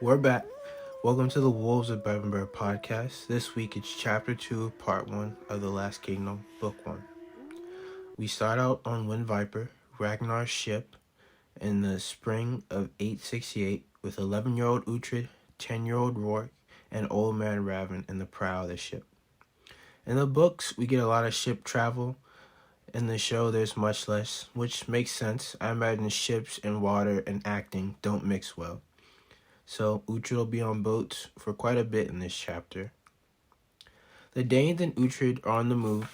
We're back. Welcome to the Wolves of Bebbanburg podcast. This week it's chapter 2, part 1 of The Last Kingdom, book 1. We start out on Wind Viper, Ragnar's ship, in the spring of 868 with 11-year-old Uhtred, 10-year-old Rourke, and old man Raven in the prow of the ship. In the books, we get a lot of ship travel. In the show, there's much less, which makes sense. I imagine ships and water and acting don't mix well. So Uhtred will be on boats for quite a bit in this chapter. The Danes and Uhtred are on the move,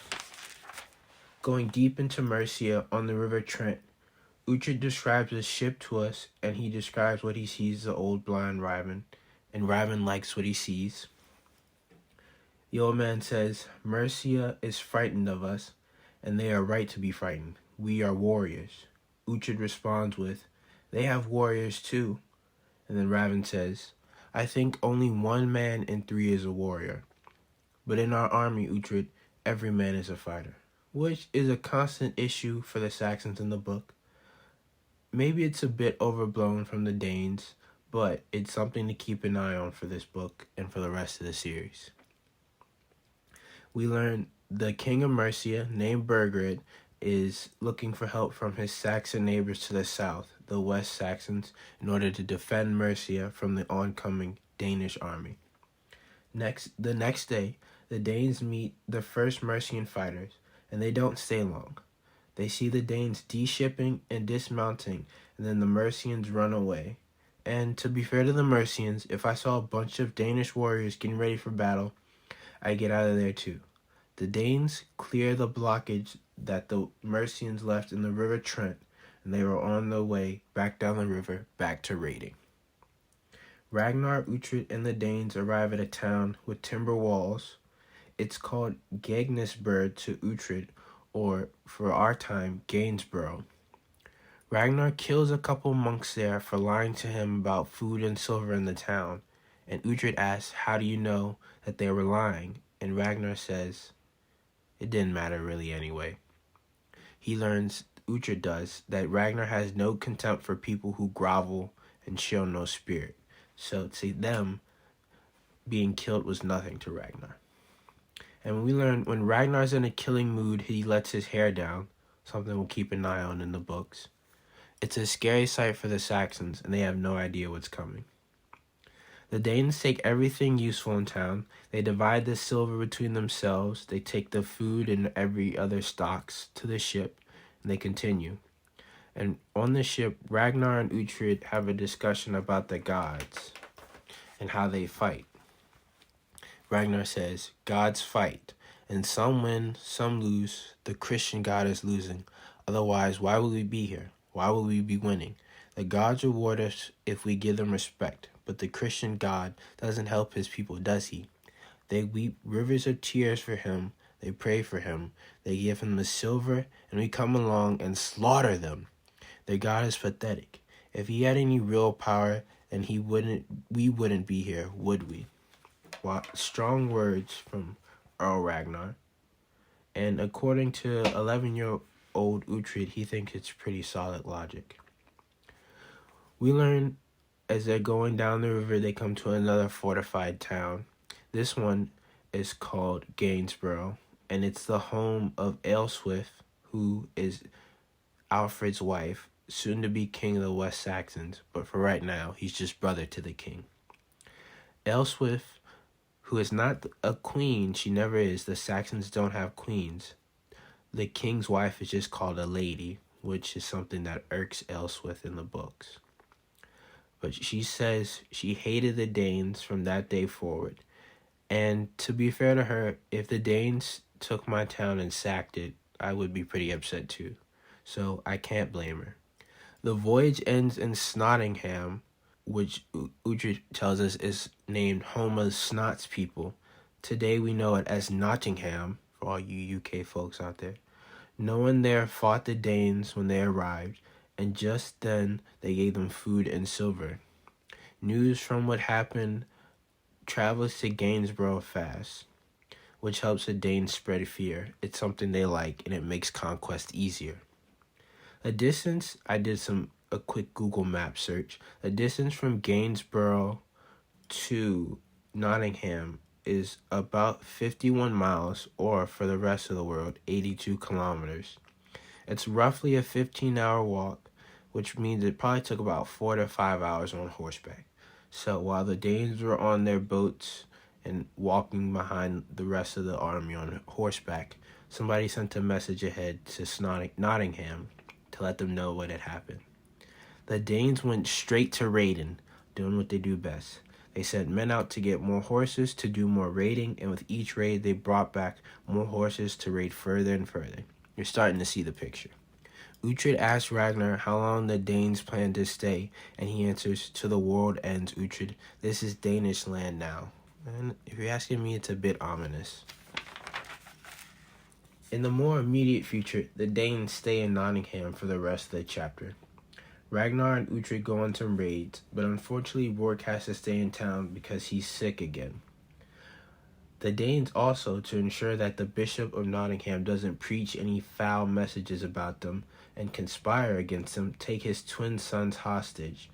going deep into Mercia on the river Trent. Uhtred describes the ship to us, and he describes what he sees the old blind Raven, and Raven likes what he sees. The old man says, Mercia is frightened of us, and they are right to be frightened. We are warriors. Uhtred responds with, they have warriors too. And then Raven says, I think only 1 man in 3 is a warrior. But in our army, Uhtred, every man is a fighter, which is a constant issue for the Saxons in the book. Maybe it's a bit overblown from the Danes, but it's something to keep an eye on for this book and for the rest of the series. We learn the king of Mercia, named Burgred, is looking for help from his Saxon neighbors to the south, the West Saxons, in order to defend Mercia from the oncoming Danish army. The next day, the Danes meet the first Mercian fighters, and they don't stay long. They see the Danes de-shipping and dismounting, and then the Mercians run away. And to be fair to the Mercians, if I saw a bunch of Danish warriors getting ready for battle, I'd get out of there too. The Danes clear the blockage that the Mercians left in the river Trent, and they were on their way back down the river, back to raiding. Ragnar, Uhtred, and the Danes arrive at a town with timber walls. It's called Gegnesburg to Uhtred, or for our time, Gainsborough. Ragnar kills a couple monks there for lying to him about food and silver in the town, and Uhtred asks, how do you know that they were lying? And Ragnar says, it didn't matter really anyway. He learns, Uhtred does, that Ragnar has no contempt for people who grovel and show no spirit. So to them, being killed was nothing to Ragnar. And we learn when Ragnar's in a killing mood, he lets his hair down, something we'll keep an eye on in the books. It's a scary sight for the Saxons, and they have no idea what's coming. The Danes take everything useful in town. They divide the silver between themselves. They take the food and every other stocks to the ship, and they continue. And on the ship, Ragnar and Uhtred have a discussion about the gods and how they fight. Ragnar says, gods fight, and some win, some lose. The Christian God is losing. Otherwise, why would we be here? Why would we be winning? The gods reward us if we give them respect, but the Christian God doesn't help his people, does he? They weep rivers of tears for him. They pray for him. They give him the silver, and we come along and slaughter them. Their God is pathetic. If he had any real power, then we wouldn't be here, would we? Well, strong words from Earl Ragnar. And according to 11-year-old Uhtred, he thinks it's pretty solid logic. We learn as they're going down the river, they come to another fortified town. This one is called Gainsborough, and it's the home of Aelswith, who is Alfred's wife, soon to be king of the West Saxons, but for right now, he's just brother to the king. Aelswith, who is not a queen, she never is. The Saxons don't have queens. The king's wife is just called a lady, which is something that irks Aelswith in the books. But she says she hated the Danes from that day forward. And to be fair to her, if the Danes took my town and sacked it, I would be pretty upset too. So I can't blame her. The voyage ends in Snottingham, which Uhtred tells us is named home of Snot's people. Today we know it as Nottingham, for all you UK folks out there. No one there fought the Danes when they arrived, and just then they gave them food and silver. News from what happened travels to Gainsborough fast, which helps the Danes spread fear. It's something they like, and it makes conquest easier. The distance, I did a quick Google map search. The distance from Gainsborough to Nottingham is about 51 miles, or for the rest of the world, 82 kilometers. It's roughly a 15-hour walk, which means it probably took about 4 to 5 hours on horseback. So while the Danes were on their boats and walking behind the rest of the army on horseback, somebody sent a message ahead to Nottingham to let them know what had happened. The Danes went straight to raiding, doing what they do best. They sent men out to get more horses to do more raiding, and with each raid they brought back more horses to raid further and further. You're starting to see the picture. Uhtred asks Ragnar how long the Danes plan to stay, and he answers, "To the world ends, Uhtred. This is Danish land now." And if you're asking me, it's a bit ominous. In the more immediate future, the Danes stay in Nottingham for the rest of the chapter. Ragnar and Uhtred go on some raids, but unfortunately Rourke has to stay in town because he's sick again. The Danes also, to ensure that the Bishop of Nottingham doesn't preach any foul messages about them and conspire against them, take his twin sons hostage.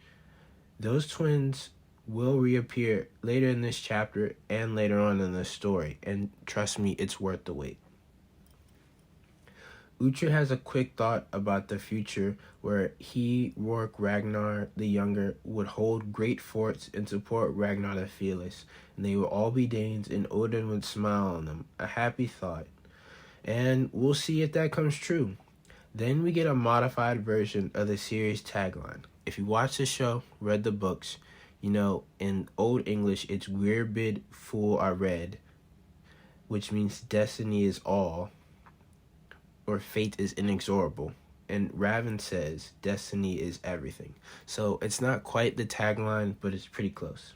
Those twins will reappear later in this chapter and later on in the story, and trust me, it's worth the wait. Uhtred has a quick thought about the future where he, Rourke, Ragnar the Younger, would hold great forts and support Ragnar the Fearless, and they would all be Danes, and Odin would smile on them. A happy thought. And we'll see if that comes true. Then we get a modified version of the series tagline. If you watch the show, read the books, you know, in Old English, it's Wherebid Fool are Red, which means destiny is all, or fate is inexorable. And Raven says destiny is everything. So it's not quite the tagline, but it's pretty close.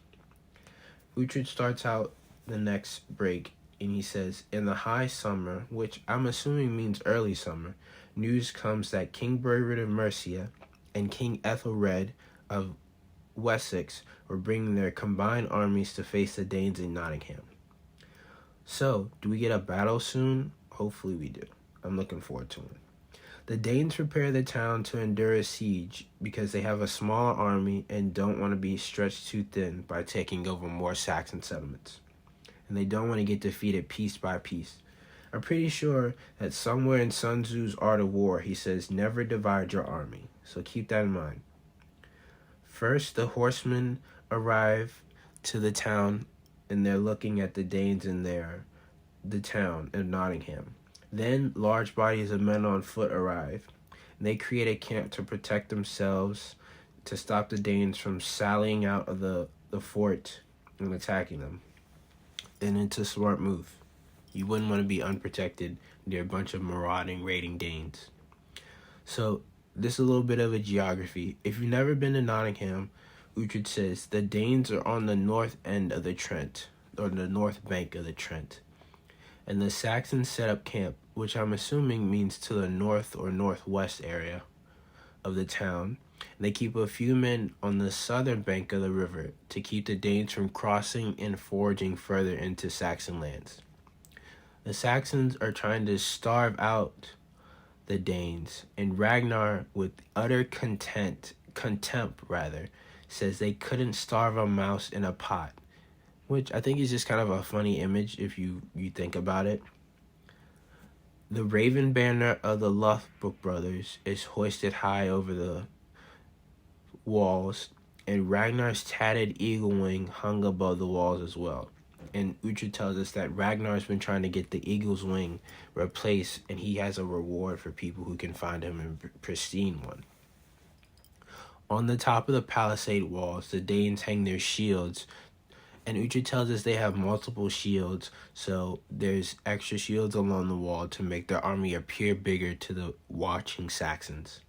Uhtred starts out the next break, and he says, "In the high summer," which I'm assuming means early summer, "news comes that King Burford of Mercia and King Ethelred of Wessex were bringing their combined armies to face the Danes in Nottingham." So, do we get a battle soon? Hopefully we do. I'm looking forward to it. The Danes prepare the town to endure a siege because they have a smaller army and don't want to be stretched too thin by taking over more Saxon settlements. And they don't want to get defeated piece by piece. I'm pretty sure that somewhere in Sun Tzu's Art of War, he says, never divide your army. So keep that in mind. First, the horsemen arrive to the town, and they're looking at the Danes in the town of Nottingham. Then, large bodies of men on foot arrive, and they create a camp to protect themselves, to stop the Danes from sallying out of the fort and attacking them. And it's a smart move. You wouldn't want to be unprotected near a bunch of marauding, raiding Danes. So, this is a little bit of a geography. If you've never been to Nottingham, Uhtred says the Danes are on the north end of the Trent, or the north bank of the Trent. And the Saxons set up camp, which I'm assuming means to the north or northwest area of the town. And they keep a few men on the southern bank of the river to keep the Danes from crossing and foraging further into Saxon lands. The Saxons are trying to starve out the Danes, and Ragnar, with utter contempt, says they couldn't starve a mouse in a pot, which I think is just kind of a funny image if you think about it. The raven banner of the Lothbrok brothers is hoisted high over the walls, and Ragnar's tattered eagle wing hung above the walls as well. And Uhtred tells us that Ragnar's been trying to get the eagle's wing replaced, and he has a reward for people who can find him a pristine one. On the top of the palisade walls, the Danes hang their shields, and Uhtred tells us they have multiple shields, so there's extra shields along the wall to make their army appear bigger to the watching Saxons.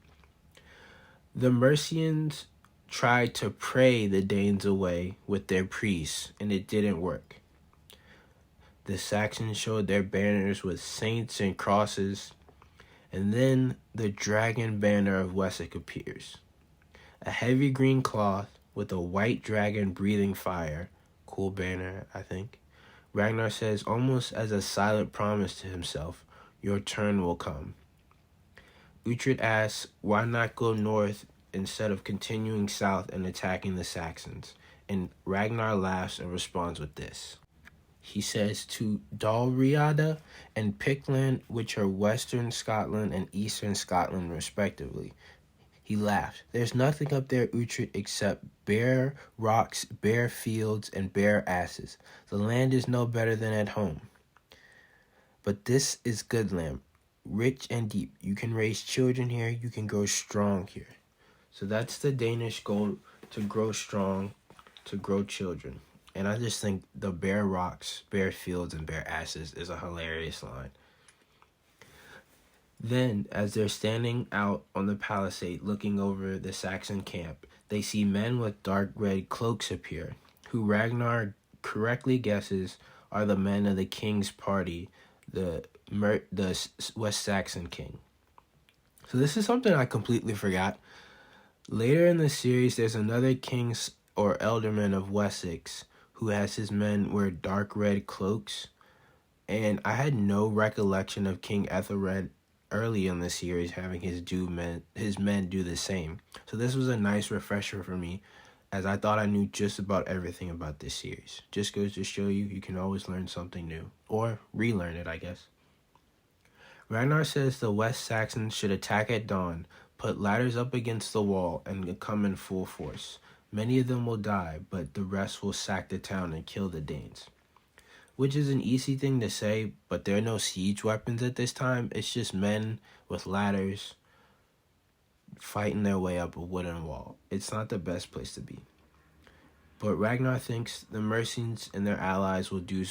The Mercians tried to pray the Danes away with their priests, and it didn't work. The Saxons showed their banners with saints and crosses, and then the dragon banner of Wessex appears. A heavy green cloth with a white dragon breathing fire. Cool banner, I think. Ragnar says, almost as a silent promise to himself, "Your turn will come." Uhtred asks, why not go north instead of continuing south and attacking the Saxons? and Ragnar laughs and responds with this. He says to Dalriada and Pickland, which are western Scotland and eastern Scotland respectively. He laughed. There's nothing up there, Uhtred, except bare rocks, bare fields, and bare asses. The land is no better than at home. But this is good land, rich and deep. You can raise children here. You can grow strong here. So that's the Danish goal, to grow strong, to grow children. And I just think the bare rocks, bare fields, and bare asses is a hilarious line. Then, as they're standing out on the palisade looking over the Saxon camp, they see men with dark red cloaks appear, who Ragnar correctly guesses are the men of the king's party, the West Saxon king. So this is something I completely forgot. Later in the series, there's another king or alderman of Wessex who has his men wear dark red cloaks, and I had no recollection of King Ethelred early in the series having his men do the same. So this was a nice refresher for me, as I thought I knew just about everything about this series. Just goes to show you can always learn something new, or relearn it, I guess. Ragnar says the West Saxons should attack at dawn, put ladders up against the wall, and come in full force. Many of them will die, but the rest will sack the town and kill the Danes. Which is an easy thing to say, but there are no siege weapons at this time. It's just men with ladders fighting their way up a wooden wall. It's not the best place to be. But Ragnar thinks the Mercians and their allies will do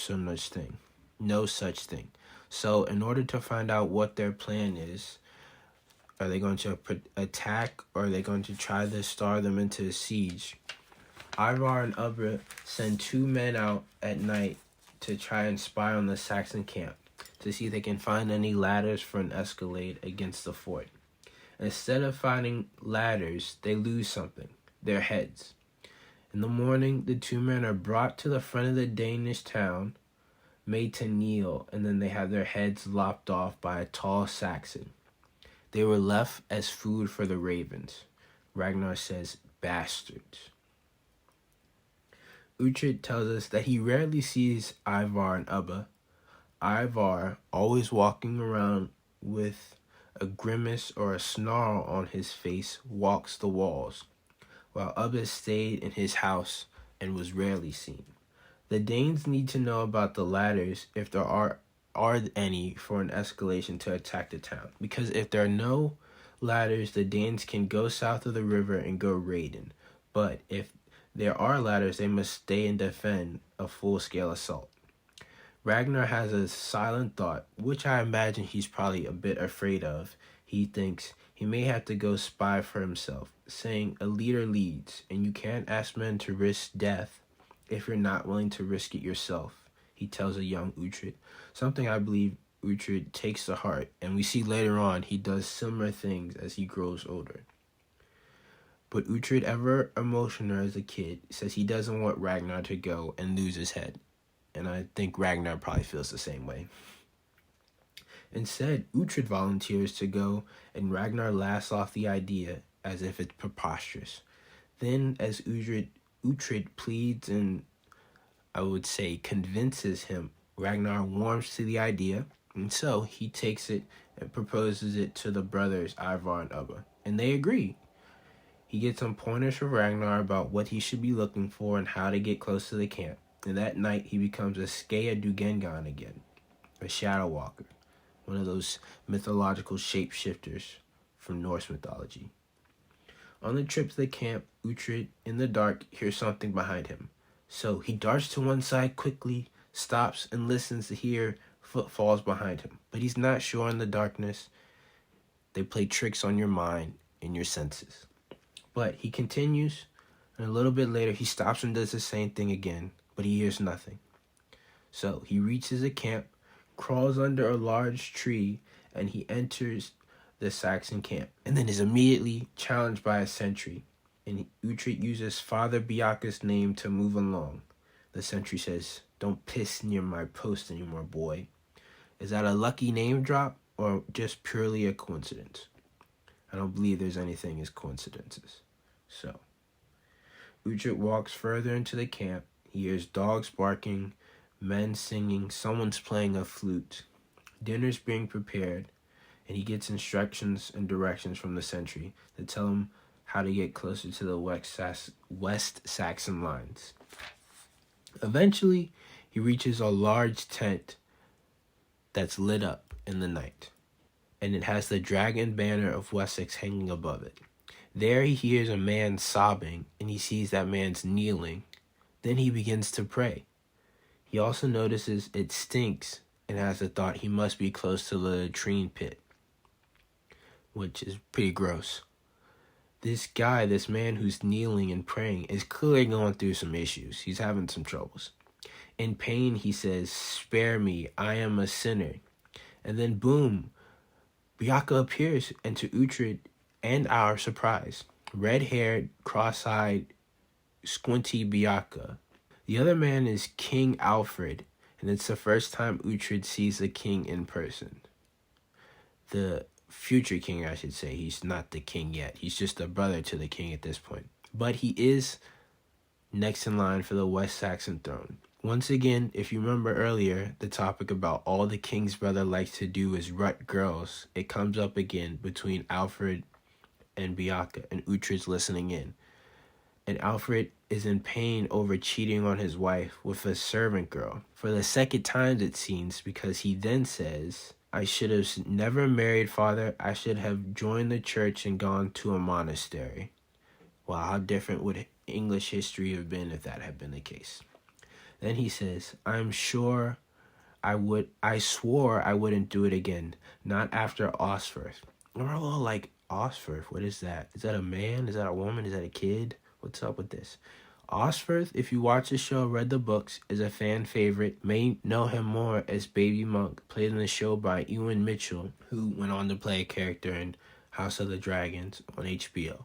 no such thing. So in order to find out what their plan is, are they going to attack, or are they going to try to starve them into a siege? Ivar and Uhtred send 2 men out at night to try and spy on the Saxon camp to see if they can find any ladders for an escalade against the fort. Instead of finding ladders, they lose something, their heads. In the morning, the 2 men are brought to the front of the Danish town, made to kneel, and then they have their heads lopped off by a tall Saxon. They were left as food for the ravens. Ragnar says, bastards. Uhtred tells us that he rarely sees Ivar and Ubba. Ivar, always walking around with a grimace or a snarl on his face, walks the walls, while Ubba stayed in his house and was rarely seen. The Danes need to know about the ladders, if there are any, for an escalation to attack the town. Because if there are no ladders, the Danes can go south of the river and go raiding. But if there are ladders, they must stay and defend a full-scale assault. Ragnar has a silent thought, which I imagine he's probably a bit afraid of. He thinks he may have to go spy for himself, saying a leader leads, and you can't ask men to risk death if you're not willing to risk it yourself, he tells a young Uhtred, something I believe Uhtred takes to heart, and we see later on he does similar things as he grows older. But Uhtred, ever emotional as a kid, says he doesn't want Ragnar to go and lose his head, and I think Ragnar probably feels the same way. Instead, Uhtred volunteers to go, and Ragnar laughs off the idea as if it's preposterous. Then, as Uhtred pleads and, I would say, convinces him, Ragnar warms to the idea, and so he takes it and proposes it to the brothers Ivar and Ubba, and they agree. He gets some pointers from Ragnar about what he should be looking for and how to get close to the camp, and that night he becomes a Skea Dugengan again, a Shadow Walker, one of those mythological shapeshifters from Norse mythology. On the trip to the camp, Uhtred, in the dark, hears something behind him. So he darts to one side quickly, stops, and listens to hear footfalls behind him. But he's not sure in the darkness. They play tricks on your mind and your senses. But he continues, and a little bit later he stops and does the same thing again, but he hears nothing. So he reaches a camp, crawls under a large tree, and he enters the Saxon camp, and then is immediately challenged by a sentry, and Uhtred uses Father Biaka's name to move along. The sentry says, "Don't piss near my post anymore, boy." Is that a lucky name drop, or just purely a coincidence? I don't believe there's anything as coincidences. So, Uhtred walks further into the camp. He hears dogs barking, men singing, someone's playing a flute. Dinner's being prepared, and he gets instructions and directions from the sentry that tell him how to get closer to the West Saxon lines. Eventually, he reaches a large tent that's lit up in the night, and it has the dragon banner of Wessex hanging above it. There he hears a man sobbing, and he sees that man's kneeling. Then he begins to pray. He also notices it stinks and has the thought he must be close to the latrine pit, which is pretty gross. This man who's kneeling and praying, is clearly going through some issues. He's having some troubles. In pain, he says, "Spare me, I am a sinner." And then boom, Beocca appears, and to Uhtred and our surprise, red-haired, cross-eyed, squinty Beocca. The other man is King Alfred, and it's the first time Uhtred sees the king in person. The future king, I should say. He's not the king yet. He's just a brother to the king at this point. But he is next in line for the West Saxon throne. Once again, if you remember earlier, the topic about all the king's brother likes to do is rut girls. It comes up again between Alfred and Beocca, and Uhtred's listening in. And Alfred is in pain over cheating on his wife with a servant girl. For the second time, it seems, because he then says, "I should have never married, father. I should have joined the church and gone to a monastery." Wow, how different would English history have been if that had been the case? Then he says, I swore I wouldn't do it again. Not after Osferth. And we're all like, Osferth, what is that? Is that a man? Is that a woman? Is that a kid? What's up with this? Osferth, if you watch the show, read the books, is a fan favorite. May know him more as Baby Monk, played in the show by Ewan Mitchell, who went on to play a character in House of the Dragons on HBO.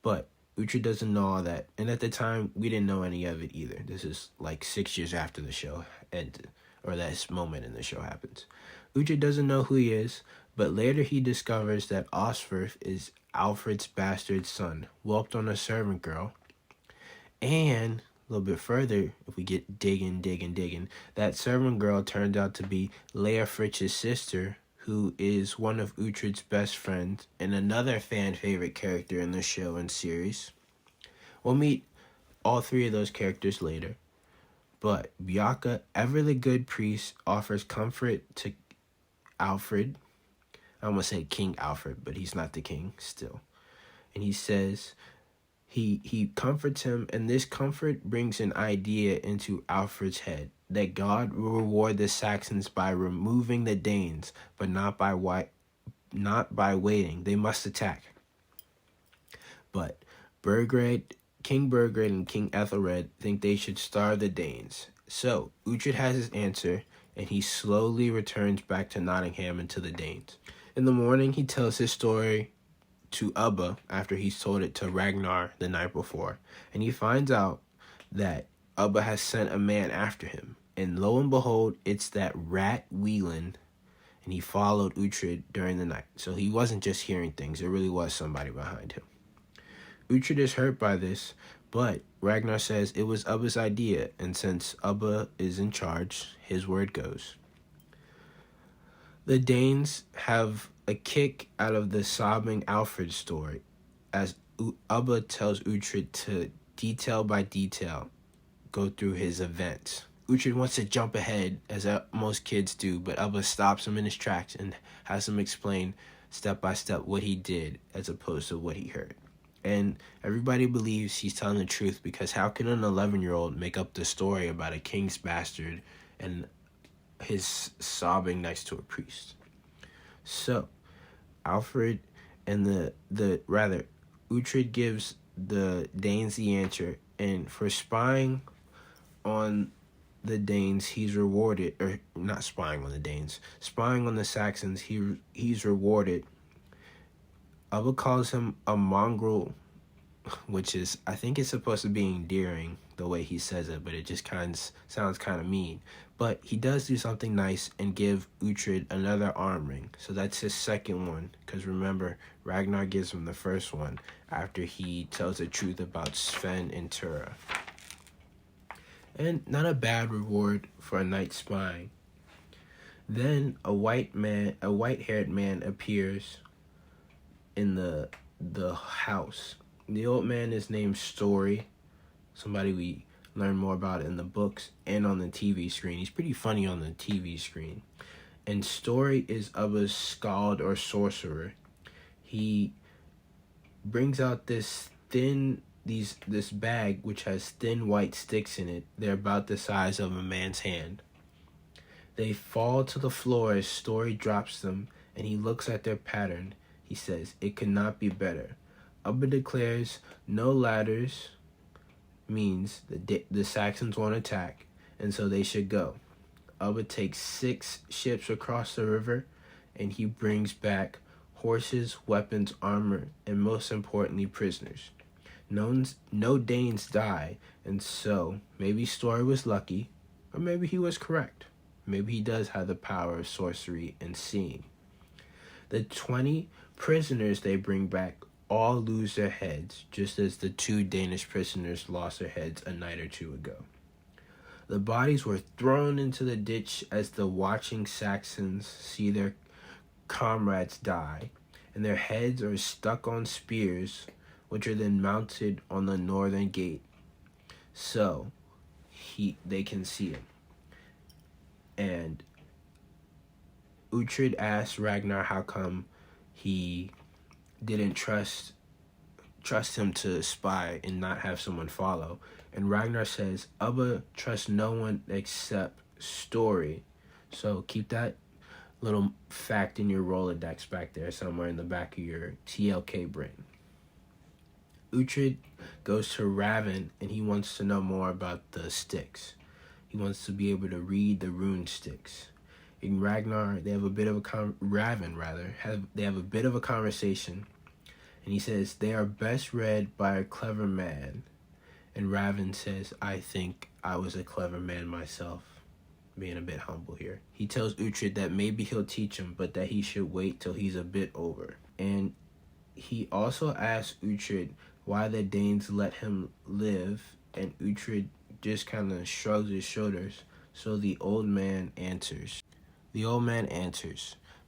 But Uhtred doesn't know all that, and at the time, we didn't know any of it either. This is like 6 years after the show ended, or this moment in the show happens. Uhtred doesn't know who he is, but later he discovers that Osferth is Alfred's bastard son, whelped on a servant girl. And a little bit further, if we get digging, that servant girl turned out to be Leofric's sister, who is one of Uhtred's best friends and another fan favorite character in the show and series. We'll meet all three of those characters later. But Beocca, ever the good priest, offers comfort to Alfred. I almost said King Alfred, but he's not the king still. And he says he comforts him, and this comfort brings an idea into Alfred's head that God will reward the Saxons by removing the Danes, but not by waiting. They must attack. But King Burgred and King Ethelred think they should starve the Danes. So Uhtred has his answer, and he slowly returns back to Nottingham and to the Danes. In the morning, he tells his story to Ubba after he's told it to Ragnar the night before, and he finds out that Ubba has sent a man after him, and lo and behold, it's that rat Wieland, and he followed Uhtred during the night. So he wasn't just hearing things, there really was somebody behind him. Uhtred is hurt by this, but Ragnar says it was Ubba's idea, and since Ubba is in charge, his word goes. The Danes have a kick out of the sobbing Alfred story, as Ubba tells Uhtred to, detail by detail, go through his events. Uhtred wants to jump ahead, as most kids do, but Ubba stops him in his tracks and has him explain step by step what he did as opposed to what he heard. And everybody believes he's telling the truth, because how can an 11-year-old make up the story about a king's bastard and his sobbing next to a priest? So, Uhtred gives the Danes the answer, and for spying on the Danes, he's rewarded, or not spying on the Danes, spying on the Saxons, he's rewarded. Ubba calls him a mongrel, which is, I think it's supposed to be endearing, the way he says it, but it just sounds kind of mean. But he does do something nice and give Uhtred another arm ring. So that's his second one, because remember, Ragnar gives him the first one after he tells the truth about Sven and Tura. And not a bad reward for a night spying. Then a white-haired man appears in the house. The old man is named Story, somebody we learn more about in the books and on the TV screen. He's pretty funny on the TV screen. And Story is of a skald or sorcerer. He brings out this bag which has thin white sticks in it. They're about the size of a man's hand. They fall to the floor as Story drops them, and he looks at their pattern. He says, "It could not be better." Ubba declares no ladders means the Saxons won't attack, and so they should go. Ubba takes 6 ships across the river, and he brings back horses, weapons, armor, and most importantly, prisoners. No Danes die, and so maybe Story was lucky, or maybe he was correct. Maybe he does have the power of sorcery and seeing. The 20 prisoners they bring back all lose their heads, just as the 2 Danish prisoners lost their heads a night or 2 ago. The bodies were thrown into the ditch as the watching Saxons see their comrades die, and their heads are stuck on spears, which are then mounted on the northern gate, so they can see it. And Uhtred asks Ragnar how come he didn't trust him to spy and not have someone follow. And Ragnar says, Ubba trusts no one except Story. So keep that little fact in your Rolodex back there somewhere in the back of your TLK brain. Uhtred goes to Raven and he wants to know more about the sticks. He wants to be able to read the rune sticks. In Ragnar, they have a bit of a they have a bit of a conversation, and he says they are best read by a clever man. And Raven says, "I think I was a clever man myself," being a bit humble here. He tells Uhtred that maybe he'll teach him, but that he should wait till he's a bit older. And he also asks Uhtred why the Danes let him live, and Uhtred just kind of shrugs his shoulders. So the old man answers.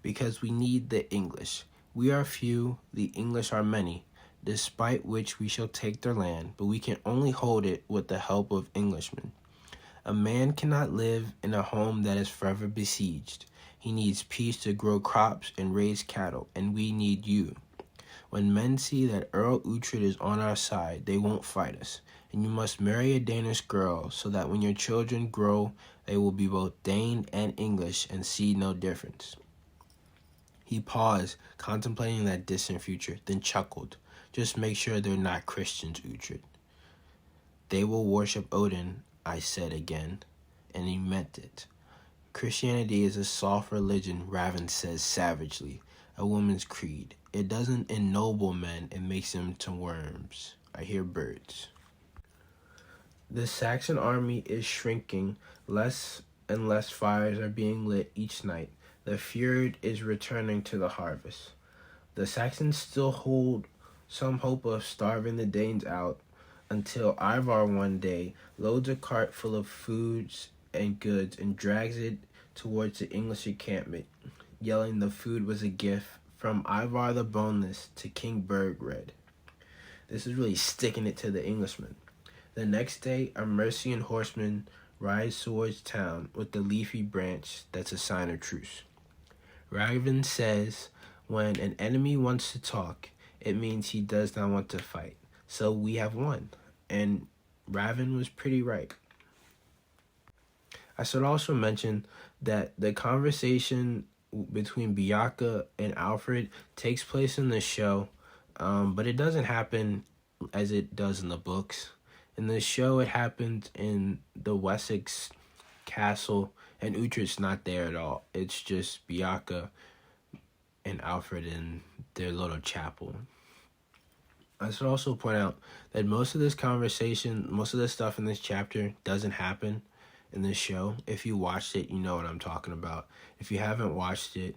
Because we need the English. We are few, the English are many, despite which we shall take their land, but we can only hold it with the help of Englishmen. A man cannot live in a home that is forever besieged. He needs peace to grow crops and raise cattle, and we need you. When men see that Earl Uhtred is on our side, they won't fight us, and you must marry a Danish girl so that when your children grow, they will be both Dane and English and see no difference. He paused, contemplating that distant future, then chuckled. Just make sure they're not Christians, Uhtred. They will worship Odin, I said again, and he meant it. Christianity is a soft religion, Raven says savagely, a woman's creed. It doesn't ennoble men, it makes them to worms. I hear birds. The Saxon army is shrinking. Less and less fires are being lit each night. The fjord is returning to the harvest. The Saxons still hold some hope of starving the Danes out until Ivar one day loads a cart full of foods and goods and drags it towards the English encampment, yelling the food was a gift from Ivar the Boneless to King Burgred. This is really sticking it to the Englishmen. The next day, a Mercian horseman rides towards town with the leafy branch that's a sign of truce. Raven says, when an enemy wants to talk, it means he does not want to fight. So we have won. And Raven was pretty right. I should also mention that the conversation between Bjarke and Alfred takes place in the show, but it doesn't happen as it does in the books. In the show, it happens in the Wessex castle, and Uhtred's not there at all. It's just Bjarke and Alfred in their little chapel. I should also point out that most of this conversation, most of the stuff in this chapter doesn't happen in this show. If you watched it, you know what I'm talking about. If you haven't watched it,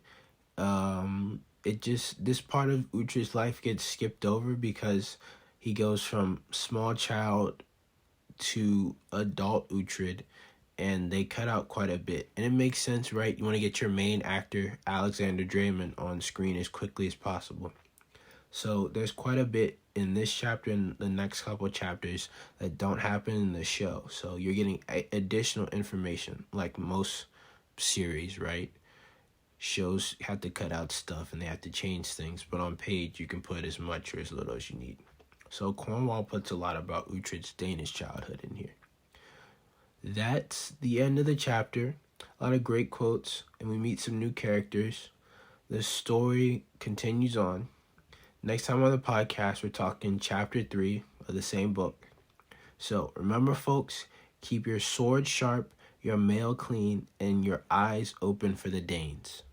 this part of Uhtred's life gets skipped over because he goes from small child to adult Uhtred, and they cut out quite a bit. And it makes sense, right? You want to get your main actor, Alexander Draymond, on screen as quickly as possible. So there's quite a bit in this chapter and the next couple chapters that don't happen in the show. So you're getting additional information, like most series, right? Shows have to cut out stuff and they have to change things, but on page you can put as much or as little as you need. So Cornwall puts a lot about Uhtred's Danish childhood in here. That's the end of the chapter. A lot of great quotes, and we meet some new characters. The story continues on. Next time on the podcast, we're talking chapter 3 of the same book. So remember, folks, keep your sword sharp, your mail clean, and your eyes open for the Danes.